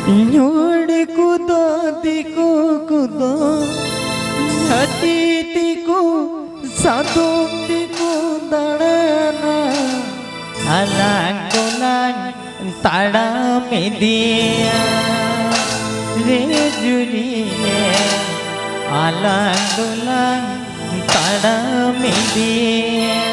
Nyuड़ी kudo tiku kudo hati tiku satu tiku darana alang dolang tada media re juri alang dolang tada media.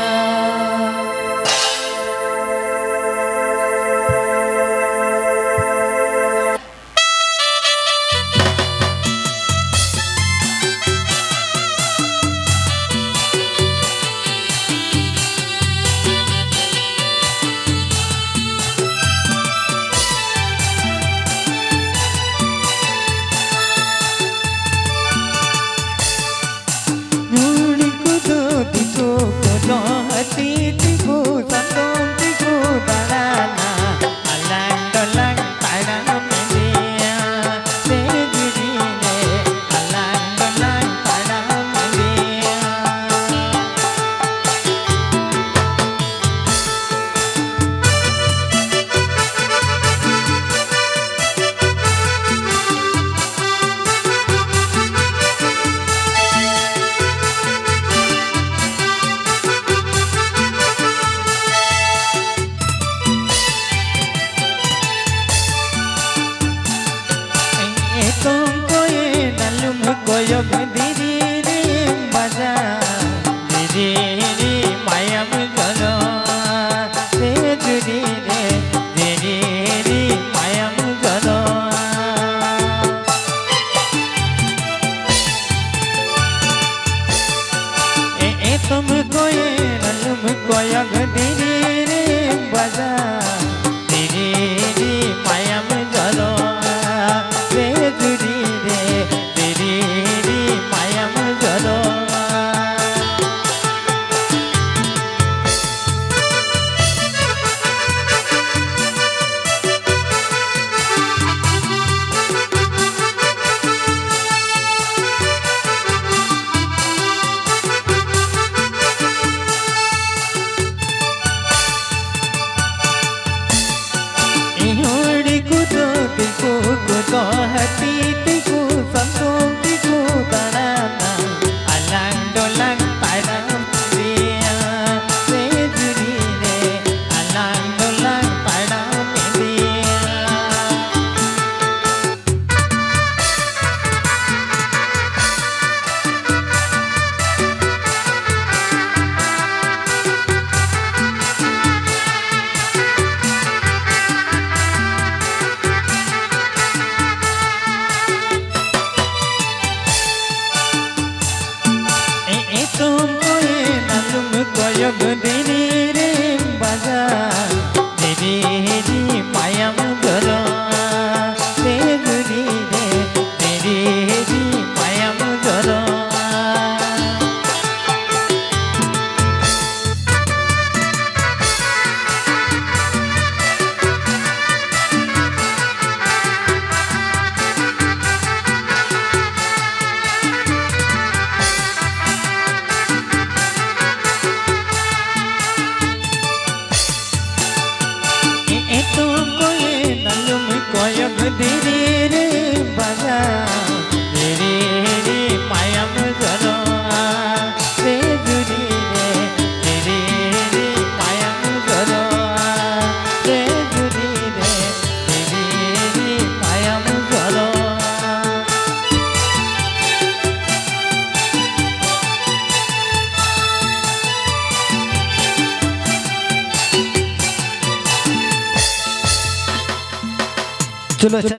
Koyok diri baja diri mayam galo se diri mayam galo तुमको ये नलुम कोयक diri baja diri mayam galo se diri hati tiku santung tiku tanana alang dolang padam dia sejuri re alang dolang padam dia. Koyok diri baja diri mayam galo se diri mayam galo koyok diri baja diri mayam galo se diri mayam galo se diri mayam galo. चलो